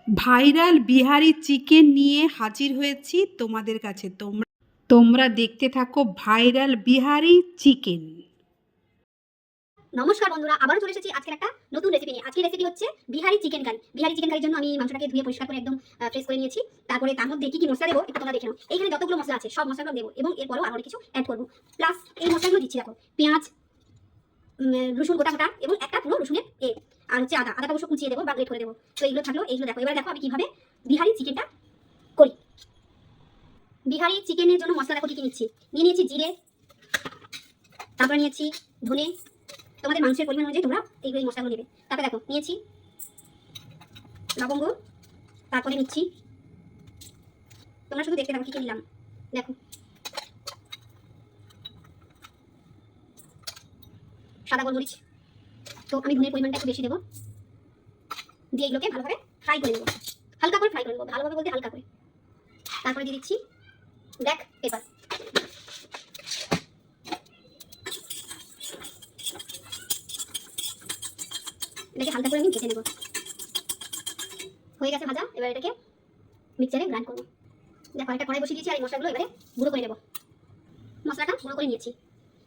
Viral Bihari chicken নিয়ে হাজির হয়েছি তোমাদের কাছে। তোমরা দেখতে থাকো ভাইরাল বিহারি চিকেন। নমস্কার বন্ধুরা, আবারও চলে এসেছি আজকের একটা নতুন রেসিপি নিয়ে। আজকের রেসিপি হচ্ছে Bihari chicken curry. Bihari chicken কারির জন্য আমি মাংসটাকে ধুয়ে পরিষ্কার করে একদম ফ্রেশ করে নিয়েছি। তারপরে তার মধ্যে কি কি মশলা দেবো একটু তোমরা দেখে নাও। এইখানে যতগুলো মশলা আছে সব মশলাগুলো দেবো এবং এরপরও আরও কিছু অ্যাড করবো। প্লাস এই মশলাগুলো দিচ্ছি, দেখো পেঁয়াজ, রসুন গোটা গোটা এবং একটা পুরো রসুনের আর হচ্ছে আদাটা অবশ্য কুচিয়ে দেবো বা গ্রেট করে দেবো। তো এইগুলো থাকলো, এইগুলো দেখো। এবার দেখো আমি কিভাবে বিহারি চিকেনটা করি। বিহারি চিকেনের জন্য মশলা দেখো কি কি নিচ্ছি। নিয়েছি জিরে, তারপরে নিয়েছি ধনে। তোমাদের মাংসের পরিমাণ অনুযায়ী তোমরা এইগুলো মশলাগুলো নেবে। তারপরে দেখো নিয়েছি লবঙ্গ, তারপরে নিচ্ছি, তোমরা শুধু দেখতে থাকো কি কি নিলাম। দেখো সাদা গোলমরিচ, তো আমি ধনের পরিমাণটা একটু বেশি দেবো, দিয়ে এগুলোকে ভালোভাবে ফ্রাই করে নেবো। হালকা করে ফ্রাই করে নেবো, ভালোভাবে বলতে হালকা করে। তারপরে দিয়ে দিচ্ছি ব্ল্যাক পেপার। এটাকে হালকা করে আমি ভেজে নেবো। হয়ে গেছে ভাজা, এবার এটাকে মিক্সারে গ্রাইন্ড করবো। দেখো একটা কড়াই বসিয়ে দিয়েছি আর এই মশলাগুলো এবারে গুঁড়ো করে নেবো। মশলাটা গুঁড়ো করে নিয়েছি।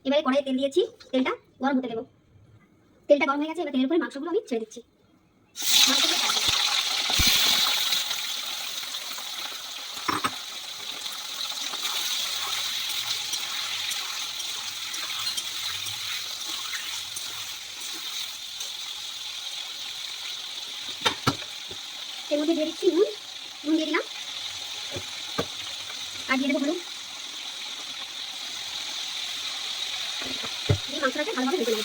এবারে কড়াইয়ে তেল দিয়েছি, তেলটা গরম হতে দেবো। তেলটা গরম হয়ে গেছে, এবার তেলের উপরে মাংসগুলো আমি ছেড়ে দিচ্ছি। এর মধ্যে দিয়ে দিচ্ছি নুন দিয়ে দিলাম, আর দিয়ে দেবো হলুদ। দিয়ে মাংসটাকে ভালোভাবে ভেজে নেবো।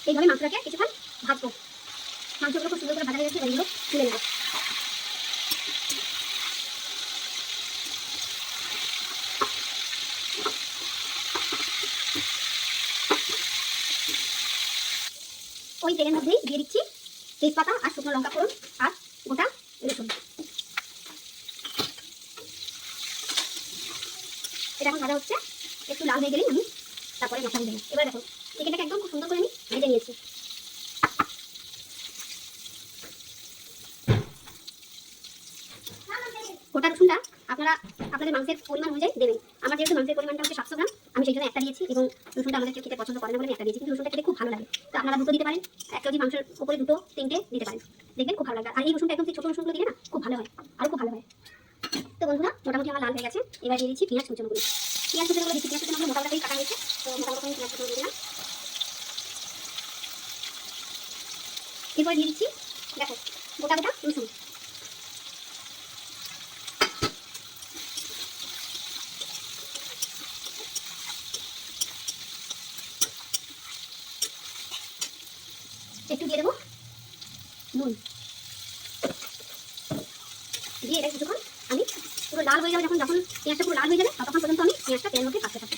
এইভাবে মাংসটাকে কিছুক্ষণ ভাজবো। মাংসগুলো খুব সুন্দর করে ভাজা হয়ে গেছে, এগুলো তুলে নেবো। ওই তেলের মধ্যেই দিয়ে দিচ্ছি তেজপাতা আর শুকনো লঙ্কা ফোড়ন আর গোটা রসুন। এটা এখন ভাজা হচ্ছে, একটু লাল হয়ে গেলেই আমি তারপরে মশলা দেবো। এবার দেখো চিকেনটাকে একদম খুব সুন্দর করে আমি ভেজে নিয়েছি। গোটা রসুনটা আপনারা আপনাদের মাংসের পরিমাণ অনুযায়ী দেবেন। আমার যেহেতু মাংসের পরিমাণটা হচ্ছে 700 গ্রাম, আমি সেই জন্য একটা দিয়েছি এবং রসুনটা আমাদের কেউ খেতে পছন্দ করে না বলে আমি একটা দিয়েছি, কিন্তু রসুনটা খেতে খুব ভালো লাগে। তো আপনারা দুটো দিতে পারেন, 1 কেজি মাংসের উপরে 2 3টে দিতে পারেন, দেখবেন খুব ভালো লাগে। আর এই রসুনটা একদম ছোটো রসুনগুলো দিলে না খুব ভালো হয়, আরও খুব ভালো হয়। তো বন্ধুরা মোটামুটি আমার লাল হয়ে গেছে, এবার দিয়ে দিচ্ছি পেঁয়াজ কুচনোগুলো। পেঁয়াজ কুচনোগুলো দিচ্ছি, পেঁয়াজ কুচনোগুলো মোটামুটি কাটা হয়েছে, তো মোটামুটি আমি পেঁয়াজ কুচনো দিয়ে দিলাম। এরপর দিয়ে দিচ্ছি দেখো গোটা গোটা রসুন। একটু দিয়ে দেবো নুন, দিয়ে এটা কিছুক্ষণ আমি পুরো লাল হয়ে যাবে। যখন পেঁয়াজটা পুরো লাল হয়ে যাবে ততক্ষণ পর্যন্ত আমি পেঁয়াজটা তেলের মধ্যে ভাজতে থাকবো।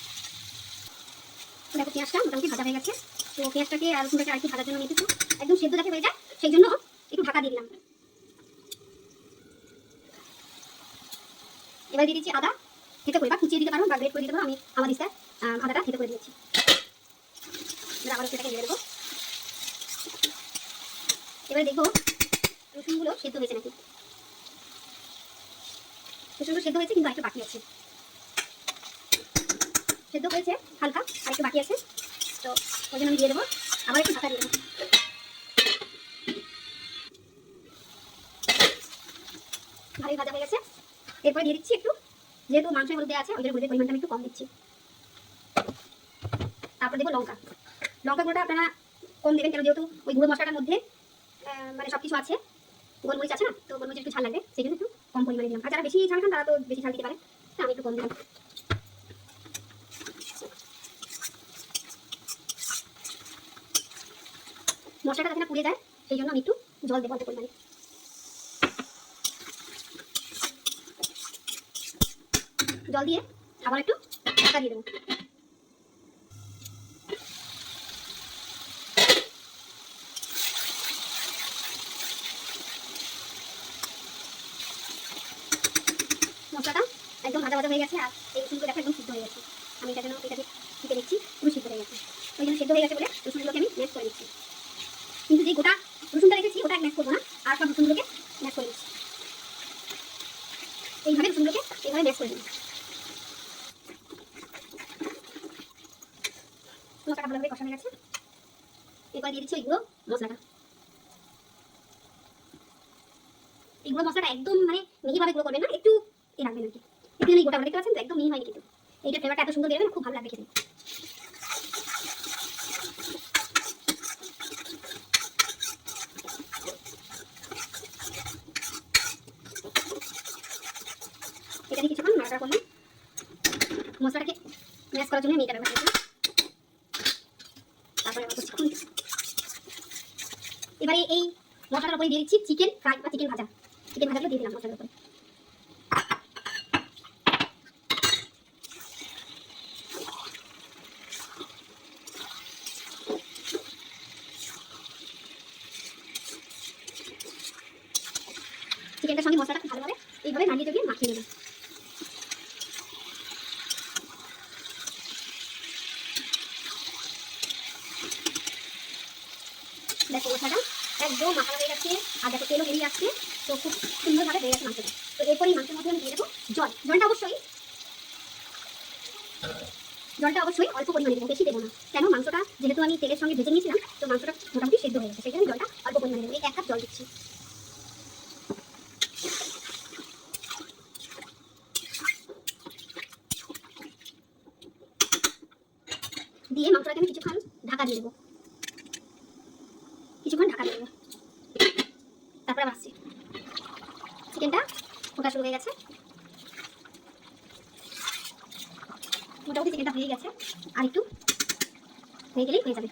দেখো পেঁয়াজটা মোটামুটি ভাজা হয়ে গেছে, তো পেঁয়াজটাকে আর রসুনটাকে আর একটু ভাজার জন্য নিতেছি, একদম সেদ্ধ যাতে হয়ে যায় সেই জন্য একটু ঢাকা দিয়ে দিলাম। এবার দিয়ে দিচ্ছি আদা থেতো করে, বা কুচিয়ে দিতে পারো বা গ্রেট করে দিতে পারো। আমি আমার ইচ্ছা আদাটা থেতো করে দিয়েছি। এবার আবার সেটাকে দিয়ে দেবো। এবার দেখবো রসুনগুলো সেদ্ধ হয়েছে নাকি। রসুনগুলো সেদ্ধ হয়েছে কিন্তু একটু বাকি আছে, সেদ্ধ হয়েছে হালকা আর একটু বাকি আছে, তো ওই জন্য আমি দিয়ে দেবো। আবার একটু ঢাকা দিয়ে দেবো। ভালোই ভাজা হয়ে গেছে, এরপরে দিয়ে দিচ্ছি একটু, যেহেতু মাংসের হলুদ দেওয়া আছে ওই জন্য হলুদের পরিমাণটা আমি একটু কম দিচ্ছি। তারপর দেবো লঙ্কা। লঙ্কা গুঁড়োটা আপনারা কম দেবেন, কেন যেহেতু ওই গুঁড়ো মশলাটার মধ্যে মানে সব কিছু আছে, গোলমরিচ আছে না, তো গোলমরিচ একটু ঝাল লাগবে সেই জন্য একটু কম পরিমাণে দিলাম। আর যারা বেশি ঝাল খান তারা তো বেশি ঝাল দিতে পারেন, তো আমি একটু কম দিলাম। মশলাটা যাতে না পুড়ে যায় সেই জন্য আমি একটু জল দেবো অল্প পরিমাণে। জল দিয়ে আবার একটু ঢাকা দিয়ে দেবো। মশলাটা একদম ভাজা ভাজা হয়ে গেছে আর এই রসুনগুলো দেখো একদম সিদ্ধ হয়ে গেছে। আমি এটার জন্য এটাকে টিপে নিচ্ছি, পুরো সিদ্ধ হয়ে গেছে। তো রসুন সেদ্ধ হয়ে গেছে বলে রসুনগুলোকে আমি ম্যাশ করে নিচ্ছি। কিন্তু যে গোটা রসুনটা রেখেছি ওটা ম্যাশ করবো না, আর সব রসুনগুলোকে ম্যাশ করে নিচ্ছি। এইভাবে রসুনগুলোকে এইভাবে ম্যাশ করে দিই। মশলাটা ভালোভাবে কষানো গেছে, এরপর দিয়ে দিচ্ছি ওই গুঁড়ো মশলাটা। এই গুঁড়ো মশলাটা একদম মানে মিহিভাবে গুঁড়ো করবেন না, একটু রাখবেন আর কি। একটু এই গোটা দেখতে পাচ্ছেন তো, একদম মিহি হয়নি কিন্তু এইটা ফ্লেভারটা এত সুন্দর বেরোবে না, খুব ভালো লাগবে খেতে। এটা দিয়ে কিছুক্ষণ নাড়াচাড়া করলাম। মশলাটাকে ম্যাশ করার জন্য আমি এটা ব্যবহার করছি। তারপরে কিছুক্ষণ এবারে এই মশলাটার উপরে দিয়ে দিচ্ছি চিকেন ফ্রাই বা চিকেন ভাজা। চিকেন ভাজাগুলো দিয়ে দিলাম মশলার উপরে। চিকেনটার সঙ্গে মশলাটা খুব ভালোভাবে এইভাবে নাড়িয়ে চাড়িয়ে মাখিয়ে নেব। দেখো মশলাটা একদম মাখা হয়ে যাচ্ছে, আর দেখো তেলও বেরিয়ে আসছে, তো খুব সুন্দরভাবে বেরিয়ে যাচ্ছে মাংসটা। তো এরপর এই মাংসের মধ্যে আমি দিয়ে দেবো জলটা অবশ্যই অল্প পরিমাণে দেবো, বেশি দেবো না। কেন মাংসটা যেহেতু আমি তেলের সঙ্গে ভেজে নিয়েছিলাম, তো মাংসটা মোটামুটি সেদ্ধ হয়ে গেছে, সেই জন্য জলটা অল্প পরিমাণে দেবো। এই 1 কাপ জল দিচ্ছি। দিয়ে মাংসটাকে আমি কিছুক্ষণ ঢাকা দিয়ে দেবো, তারপরে আসছি। চিকেনটা ফোটা শুরু হয়ে গেছে, মোটামুটি চিকেনটা হয়ে গেছে, আর একটু হয়ে গেলেই হয়ে যাবে।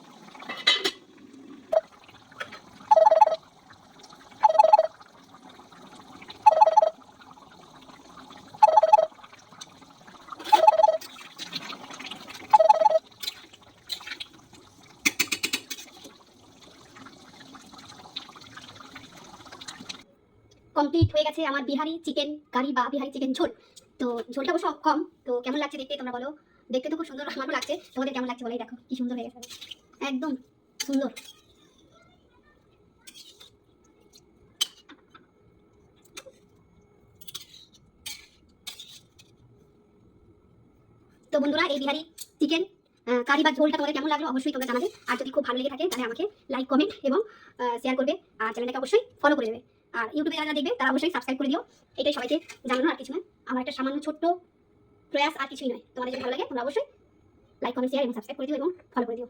কমপ্লিট হয়ে গেছে আমার বিহারি চিকেন কারি বা বিহারি চিকেন ঝোল। তো ঝোলটা অবশ্য কম, তো কেমন লাগছে দেখতে তোমরা বলো। দেখতে তো খুব সুন্দর আমারও লাগছে, তোমাদের কেমন লাগছে বলেই। দেখো কি সুন্দর হয়ে গেছে, একদম সুন্দর। তো বন্ধুরা এই বিহারি চিকেন কারি বা ঝোলটা তোমাদের কেমন লাগলো অবশ্যই তোমরা জানাবে। আর যদি খুব ভালো লেগে থাকে তাহলে আমাকে লাইক কমেন্ট এবং শেয়ার করবে, আর চ্যানেলটাকে অবশ্যই ফলো করে দেবে। আর ইউটিউবে যারা দেখবে তারা অবশ্যই সাবস্ক্রাইব করে দিও। এটাই সবাইকে জানানো, আর কিছু নয়। আমার একটা সামান্য ছোট্ট প্রয়াস, আর কিছুই নয়। তোমাদের যদি ভালো লাগে তোমরা অবশ্যই লাইক কমেন্ট শেয়ার এবং সাবস্ক্রাইব করে দিও এবং ফলো করে দিও।